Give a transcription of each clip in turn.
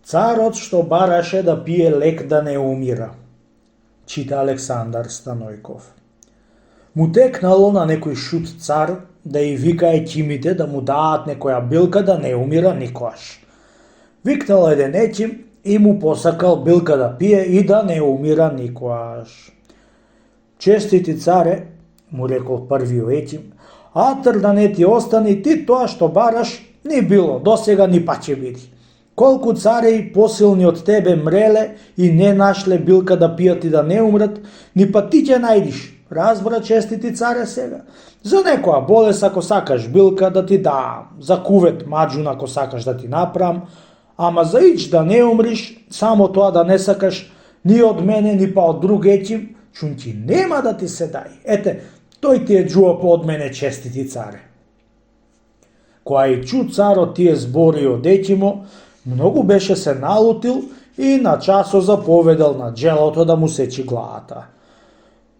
Царот што бараше да пие лек да не умира, чита Александар Станојков. Му текнало на некој шут цар да и вика етимите да му даат некоја билка да не умира никогаш. Викнал еден етим и му посакал билка да пие и да не умира никогаш. Честити царе, му рекол првиот етим, атр да не ти остани ти тоа што бараш ни било досега ни па ќе биде. Колку цареи посилни од тебе мреле и не нашле билка да пијат и да не умрат, ни па ти ќе најдиш. Разбра, честити царе, сега. За некоја болест ако сакаш билка да ти дам, за кувет маџун ако сакаш да ти направам, ама за ич да не умриш, само тоа да не сакаш ни од мене, ни па од друг етим, чун ти нема да ти се дај. Ете, тој ти е џуап од мене, честити царе. Која и чу царот тие збори од етимо, многу беше се налутил и на часо заповедал на джелото да му сечи главата.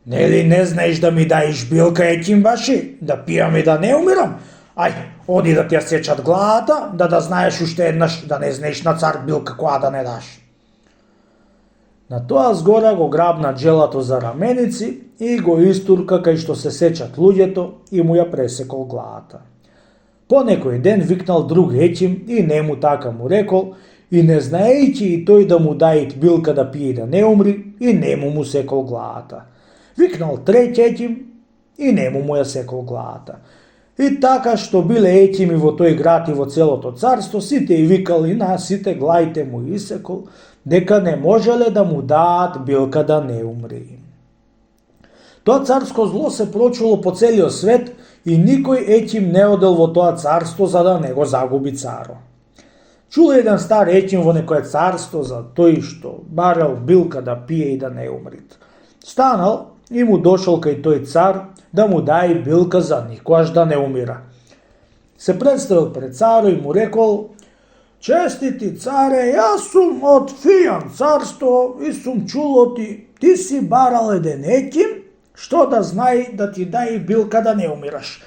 Нели не знаеш да ми даиш билка, етим баши, да пијам и да не умирам? Ај, оди да ти ја сечат главата, да знаеш уште еднаш, да не знаеш на цар билка која да не даш. На тоа згора го грабна джелато за раменици и го истурка кај што се сечат луѓето и му ја пресекол главата. По некој ден викнал друг етим и нему така му рекол, и не знаејќи и тој да му дајт билка да пие и да не умри, и нему му секол главата. Викнал трети етим и нему му ја секол главата. И така што биле етими во тој град и во целото царство, сите и викал и на сите глаите му исекол, дека не можеле да му даат билка да не умри. Тоа царско зло се прочуло по целиот свет и никој етим не одел во тоа царство за да не го загуби царо. Чул еден стар етим во некое царство за тој што барал билка да пие и да не умрит. Станал и му дошол кај тој цар да му дај билка за никогаш да не умира. Се представил пред царо и му рекол: честити царе, јас сум од Фијан царство и сум чуло ти си барал еден етим, што да знај да ти дај билка да не умираш.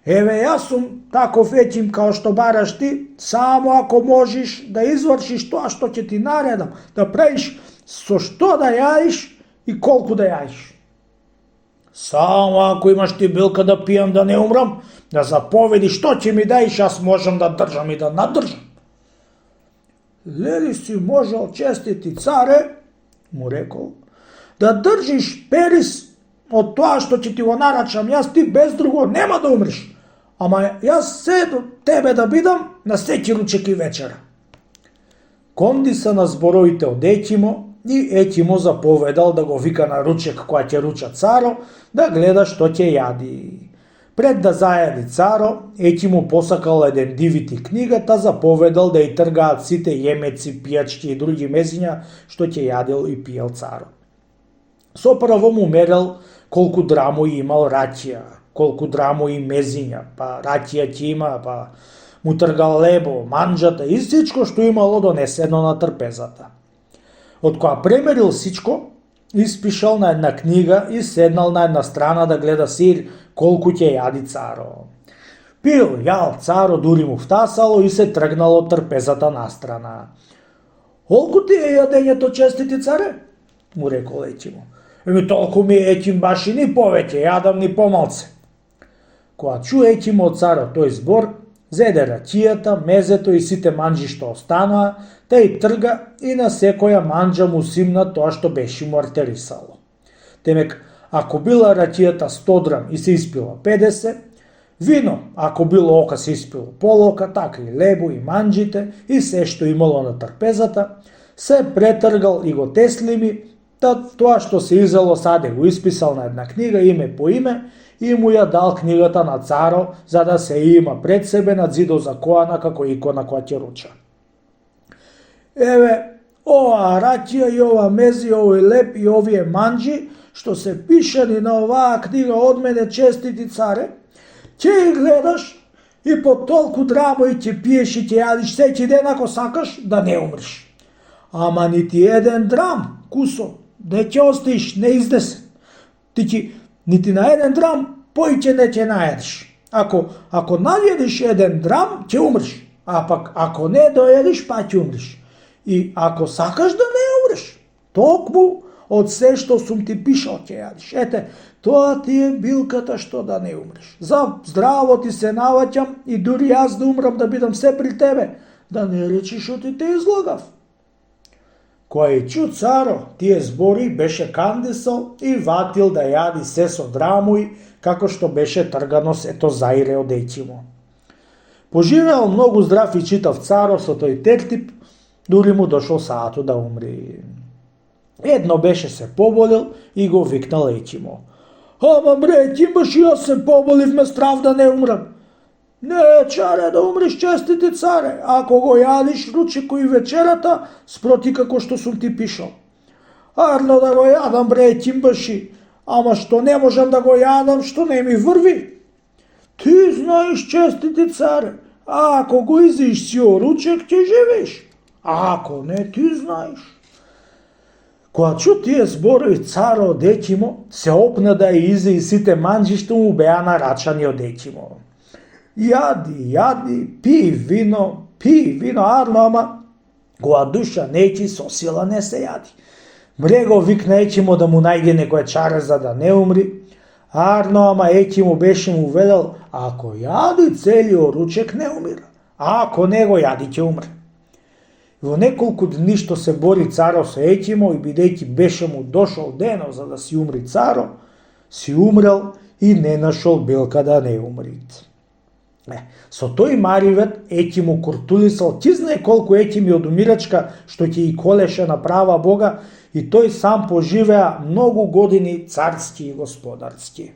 Еве, јас сум таков етим као што бараш ти, само ако можеш да извршиш тоа што ќе ти наредам, да правиш со што да јаиш и колку да јаиш. Само ако имаш ти билка да пијам да не умрам, да заповеди што ќе ми даиш, јас можам да држам и да надржам. Лели си можел, честити царе, му рекол, да држиш перис од тоа што ќе ти го нарачам јас, ти без друго нема да умреш. Ама јас се до тебе да бидам на секи ручек и вечера. Кондиса на зборовите од етимо и етимо заповедал да го вика на ручек која ќе руча царо, да гледа што ќе јади. Пред да зајади царо, етимо посакал еден дивити книгата, заповедал да и тргаат сите јемеци, пијачки и други мезиња што ќе јадел и пиел царо. Сопрво му мерел колку драмо имал раќија, колку драмо и мезиња, па раќија ќе има, па му тргал лебо, манџата и сичко што имало донесено на трпезата. Од која премерил сичко, испишал на една книга и седнал на една страна да гледа сир колку ќе јади царо. Пил, јал царо, дури му втасало и се тргнало трпезата настрана. Колку ти е јадењето, честити царе? Му рекол етимо. Еми толку ми етим баш и ни повеќе, јадам ни помалце. Кога чу етимо од царо тој збор, зеде раќијата, мезето и сите манџи што останаа, та и трга и на секоја манџа му симна тоа што беше му артерисало. Темек, ако била раќијата 100 драм и се испила 50, вино, ако било ока се испило полока, така и лебо и манџите и се што имало на трпезата, се претргал и го теслими, та тоа што се изело саде го исписал на една книга име по име и му ја дал книгата на царо за да се има пред себе на зидот за коана како икона која ќе руча. Еве, ова раќија и ова мези, овој леб и овие манџи што се пишани на оваа книга од мене, честити царе, ќе ги гледаш и по толку драмо и ќе пиеш и ќе јадиш секи ден ако сакаш да не умреш. Ама нити еден драм кусо не ќе остиш неизнесен. Ти ќе нити на еден драм поиќе не ќе наједиш. Ако наједиш еден драм, ќе умреш, а пак ако не доедиш, па ќе умреш. И ако сакаш да не умреш, токму од се што сум ти пишал ќе јадиш. Ете, тоа ти е билката што да не умреш. За здраво ти се наваќам и дури јас да умрам да бидам се при тебе, да не речиш што ти те излагав. Кој чу царо тие збори беше кандисал и ватил да јади се со драмуј, како што беше тргано сето заире од еќимо. Поживеал многу здрав и читав царо со тој тертип, дури му дошол саату да умри. Едно беше се поболел и го викнал еќимо. Ама бре, ти имаш и јас се поболив ме страв да не умрам. Не, чаре, да умреш честити царе, ако го јадиш ручеко и вечерата, спроти како што сум ти пишал. Арно да го јадам, бре, тимбаши, ама што не можам да го јадам, што не ми врви. Ти знаеш, честити царе, ако го изиш си о ручек, ќе живееш, а ако не, ти знаеш. Кога чу тие зборови царо од еќимо, се опна да ја изе и сите манџи што му беа нарачани од еќимо. Јади, пи вино, арно, ама кога душа неќи со сила не се јади. Бре го викна еќимо да му најде некоја чара за да не умри. Арно, ама еќимо беше му велел, ако јади целиот ручек не умира, а ако не го јади ќе умре. Во неколку дни што се бори царо со еќимо и бидејќи беше му дошол денот за да си умри царо, си умрел и не нашол билка да не умрит. Со тој маривет еќимо куртулисал, ти знае колку еќими од умирачка што ќе и колеше на права Бога и тој сам поживеа многу години царски и господарски.